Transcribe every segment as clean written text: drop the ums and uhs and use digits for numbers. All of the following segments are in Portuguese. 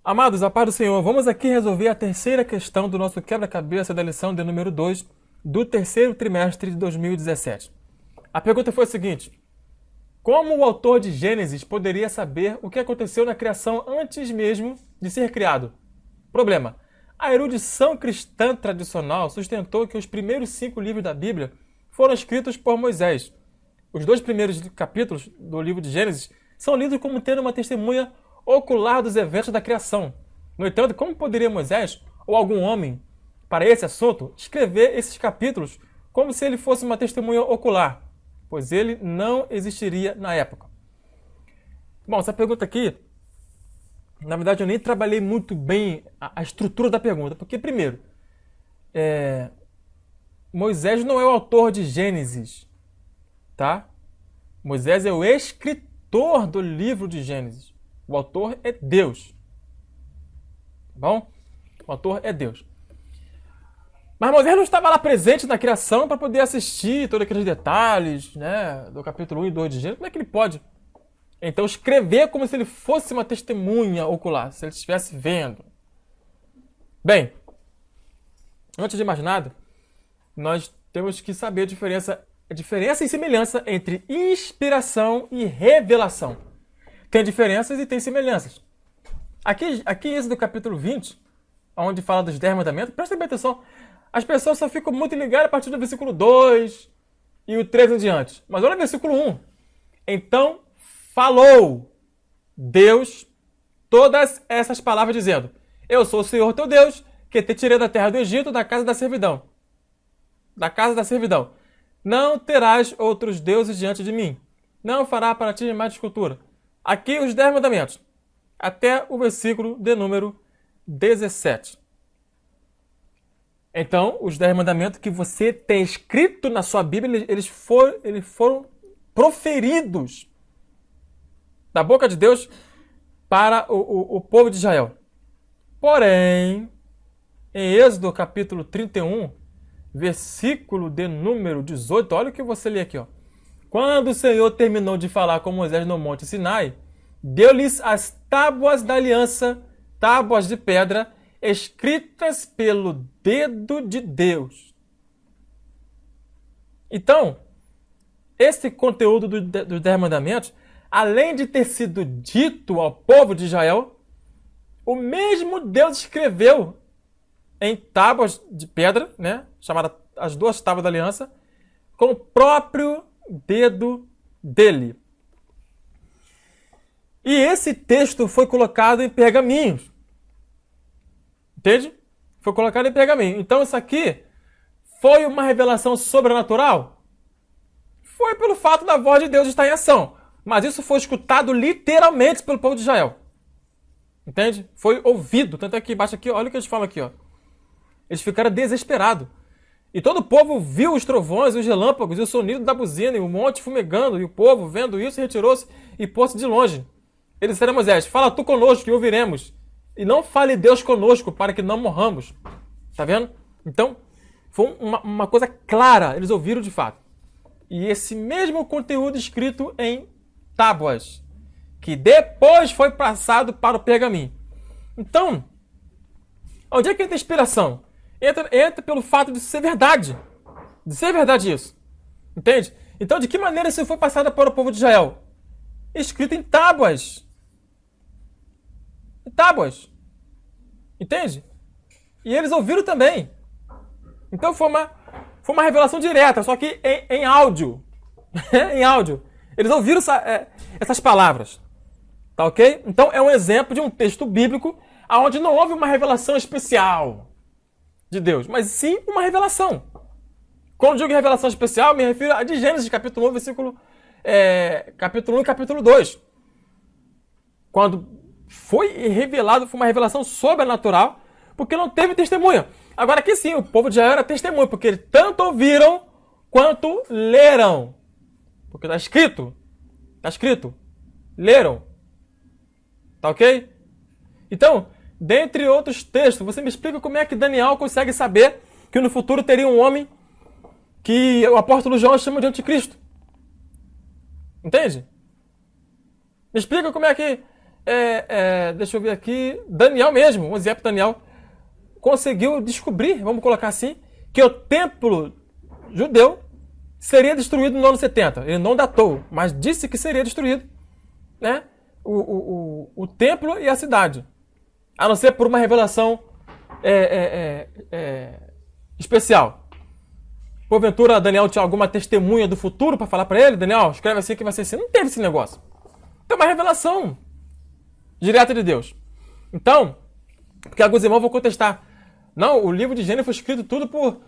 Amados, a paz do Senhor, vamos aqui resolver a terceira questão do nosso quebra-cabeça da lição de número 2 do terceiro trimestre de 2017. A pergunta foi a seguinte: como o autor de Gênesis poderia saber o que aconteceu na criação antes mesmo de ser criado? Problema: a erudição cristã tradicional sustentou que os primeiros 5 livros da Bíblia foram escritos por Moisés. Os 2 primeiros capítulos do livro de Gênesis são lidos como tendo uma testemunha ocular dos eventos da criação. No entanto, como poderia Moisés ou algum homem, para esse assunto, escrever esses capítulos como se ele fosse uma testemunha ocular? Pois ele não existiria na época. Bom, essa pergunta aqui, na verdade eu nem trabalhei muito bem a estrutura da pergunta, porque primeiro, Moisés não é o autor de Gênesis, tá? Moisés é o escritor do livro de Gênesis. O autor é Deus. Bom? O autor é Deus. Mas Moisés não estava lá presente na criação para poder assistir todos aqueles detalhes, né, do capítulo 1 e 2 de Gênesis. Como é que ele pode, então, escrever como se ele fosse uma testemunha ocular, se ele estivesse vendo? Bem, antes de mais nada, nós temos que saber a diferença e semelhança entre inspiração e revelação. Tem diferenças e tem semelhanças. Aqui em Êxodo capítulo 20, onde fala dos 10 mandamentos, presta bem atenção. As pessoas só ficam muito ligadas a partir do versículo 2 e o 3 em diante. Mas olha o versículo 1. Então falou Deus todas essas palavras, dizendo: Eu sou o Senhor teu Deus, que te tirei da terra do Egito, da casa da servidão. Da casa da servidão. Não terás outros deuses diante de mim. Não fará para ti mais escultura. Aqui os 10 mandamentos, até o versículo de número 17. Então, os 10 mandamentos que você tem escrito na sua Bíblia, eles foram proferidos da boca de Deus para o povo de Israel. Porém, em Êxodo capítulo 31, versículo de número 18, olha o que você lê aqui, ó. Quando o Senhor terminou de falar com Moisés no Monte Sinai, deu-lhes as tábuas da aliança, tábuas de pedra, escritas pelo dedo de Deus. Então, esse conteúdo dos 10 mandamentos, além de ter sido dito ao povo de Israel, o mesmo Deus escreveu em tábuas de pedra, né, chamadas as 2 tábuas da aliança, com o próprio dedo dele. E esse texto foi colocado em pergaminhos. Entende? Foi colocado em pergaminho. Então isso aqui foi uma revelação sobrenatural? Foi pelo fato da voz de Deus estar em ação. Mas isso foi escutado literalmente pelo povo de Israel. Entende? Foi ouvido. Tanto é que embaixo aqui, olha o que eles falam aqui, ó. Eles ficaram desesperados. E todo o povo viu os trovões, os relâmpagos, e o sonido da buzina, e o monte fumegando, e o povo, vendo isso, retirou-se e pôs-se de longe. Eles disseram a Moisés: Fala tu conosco e ouviremos, e não fale Deus conosco, para que não morramos. Tá vendo? Então, foi uma coisa clara, eles ouviram de fato. E esse mesmo conteúdo escrito em tábuas, que depois foi passado para o pergaminho. Então, onde é que entra a inspiração? Entra pelo fato de ser verdade. De ser verdade isso. Entende? Então, de que maneira isso foi passado para o povo de Israel? Escrito em tábuas. Em tábuas. Entende? E eles ouviram também. Então, foi uma revelação direta, só que em áudio. Em áudio. Eles ouviram essas palavras. Tá ok? Então, é um exemplo de um texto bíblico onde não houve uma revelação especial de Deus, mas sim uma revelação. Quando digo revelação especial, me refiro a de Gênesis, capítulo 1, capítulo 1 e capítulo 2. Quando foi revelado, foi uma revelação sobrenatural, porque não teve testemunha. Agora aqui sim, o povo de Israel era testemunha, porque eles tanto ouviram quanto leram. Porque está escrito. Leram. Tá ok? Então, dentre outros textos, você me explica como é que Daniel consegue saber que no futuro teria um homem que o apóstolo João chama de anticristo. Entende? Me explica como é que deixa eu ver aqui, Daniel mesmo, um exemplo, Daniel, conseguiu descobrir, vamos colocar assim, que o templo judeu seria destruído no ano 70. Ele não datou, mas disse que seria destruído, né? O templo e a cidade. A não ser por uma revelação especial. Porventura, Daniel tinha alguma testemunha do futuro para falar para ele? Daniel, escreve assim que vai ser assim. Não teve esse negócio. Tem uma revelação direta de Deus. Então, porque alguns irmãos vão contestar. Não, o livro de Gênesis foi escrito tudo por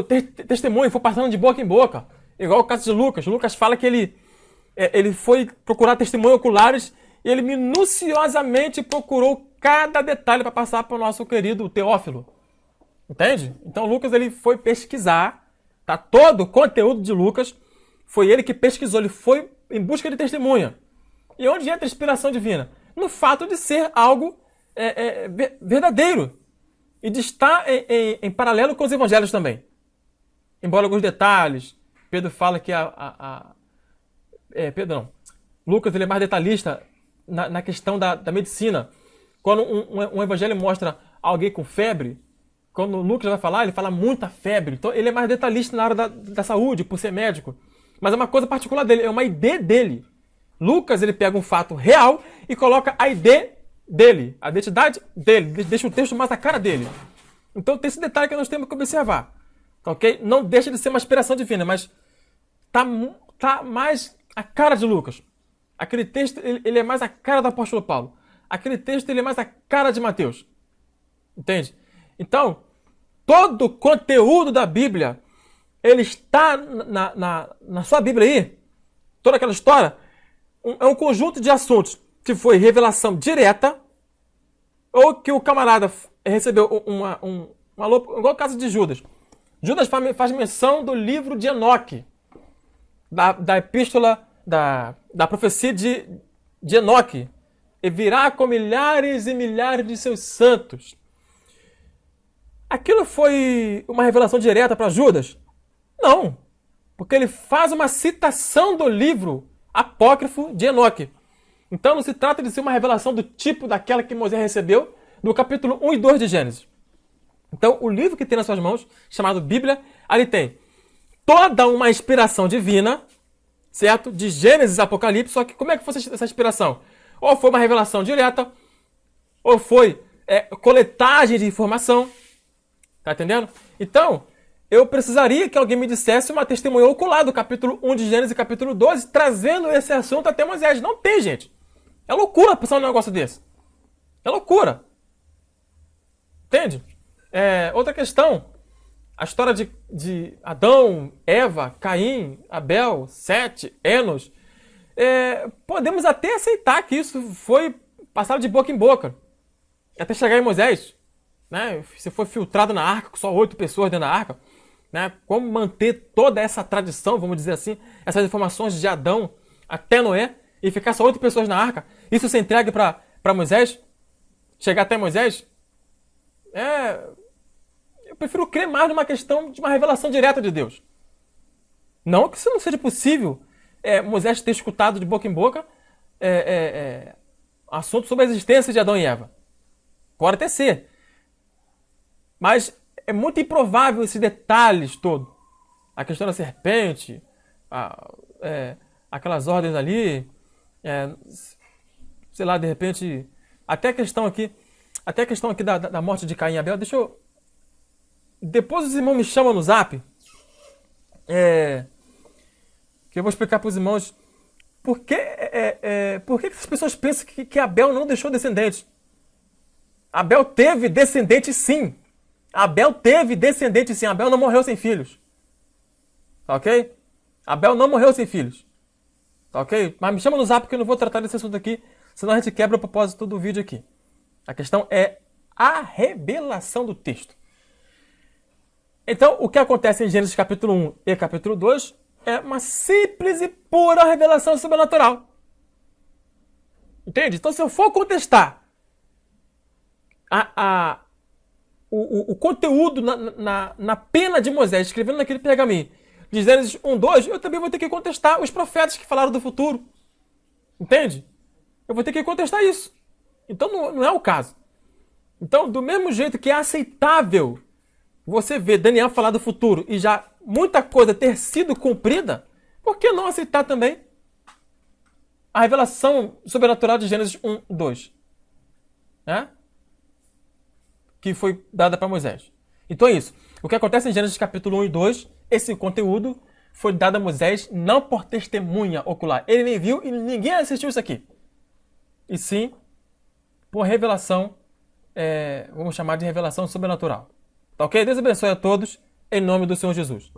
testemunho, foi passando de boca em boca. Igual o caso de Lucas. Lucas fala que ele foi procurar testemunhos oculares e ele minuciosamente procurou cada detalhe para passar para o nosso querido Teófilo. Entende? Então Lucas ele foi pesquisar, tá? Todo o conteúdo de Lucas foi ele que pesquisou, ele foi em busca de testemunha. E onde entra a inspiração divina? No fato de ser algo verdadeiro e de estar em paralelo com os evangelhos também. Embora alguns detalhes, Pedro fala que Lucas ele é mais detalhista na questão da medicina. Quando um evangelho mostra alguém com febre, quando o Lucas vai falar, ele fala muita febre. Então ele é mais detalhista na área da saúde, por ser médico. Mas é uma coisa particular dele, é uma ideia dele. Lucas ele pega um fato real e coloca a ideia dele, a identidade dele, deixa o texto mais a cara dele. Então tem esse detalhe que nós temos que observar. Ok? Não deixa de ser uma inspiração divina, mas tá mais a cara de Lucas. Aquele texto ele é mais a cara do apóstolo Paulo. Aquele texto ele é mais a cara de Mateus. Entende? Então, todo o conteúdo da Bíblia, ele está na sua Bíblia aí, toda aquela história, é um conjunto de assuntos que foi revelação direta ou que o camarada recebeu igual o caso de Judas. Judas faz menção do livro de Enoque, da epístola, da profecia de Enoque. E virá com milhares e milhares de seus santos. Aquilo foi uma revelação direta para Judas? Não, porque ele faz uma citação do livro apócrifo de Enoque. Então não se trata de ser uma revelação do tipo daquela que Moisés recebeu no capítulo 1 e 2 de Gênesis. Então o livro que tem nas suas mãos, chamado Bíblia, ali tem toda uma inspiração divina, certo? De Gênesis e Apocalipse, só que como é que foi essa inspiração? Ou foi uma revelação direta, ou foi coletagem de informação. Tá entendendo? Então, eu precisaria que alguém me dissesse uma testemunha ocular do capítulo 1 de Gênesis e capítulo 12, trazendo esse assunto até Moisés. Não tem, gente. É loucura pensar um negócio desse. É loucura. Entende? Outra questão. A história de Adão, Eva, Caim, Abel, Sete, Enos. Podemos até aceitar que isso foi passado de boca em boca. Até chegar em Moisés. Né? Se foi filtrado na arca, com só 8 pessoas dentro da arca. Né? Como manter toda essa tradição, vamos dizer assim, essas informações de Adão até Noé, e ficar só 8 pessoas na arca, isso ser entregue para Moisés, chegar até Moisés, eu prefiro crer mais numa questão de uma revelação direta de Deus. Não que isso não seja possível, Moisés ter escutado de boca em boca assunto sobre a existência de Adão e Eva. Pode até ser. Mas é muito improvável esses detalhes todos. A questão da serpente, aquelas ordens ali, sei lá, de repente, até a questão aqui da morte de Caim e Abel. Deixa eu... Depois os irmãos me chamam no zap, que eu vou explicar para os irmãos por que as pessoas pensam que Abel não deixou descendentes. Abel teve descendente sim. Abel não morreu sem filhos. Tá ok? Abel não morreu sem filhos. Tá ok? Mas me chama no zap que eu não vou tratar desse assunto aqui, senão a gente quebra o propósito do vídeo aqui. A questão é a revelação do texto. Então, o que acontece em Gênesis capítulo 1 e capítulo 2 é uma simples e pura revelação sobrenatural. Entende? Então, se eu for contestar o conteúdo na pena de Moisés, escrevendo naquele pergaminho, de Gênesis 1, 2, eu também vou ter que contestar os profetas que falaram do futuro. Entende? Eu vou ter que contestar isso. Então não é o caso. Então, do mesmo jeito que é aceitável você ver Daniel falar do futuro e já muita coisa ter sido cumprida, por que não aceitar também a revelação sobrenatural de Gênesis 1, 2? Né? Que foi dada para Moisés. Então é isso. O que acontece em Gênesis capítulo 1 e 2, esse conteúdo foi dado a Moisés não por testemunha ocular. Ele nem viu e ninguém assistiu isso aqui. E sim por revelação, vamos chamar de revelação sobrenatural. Tá ok? Deus abençoe a todos, em nome do Senhor Jesus.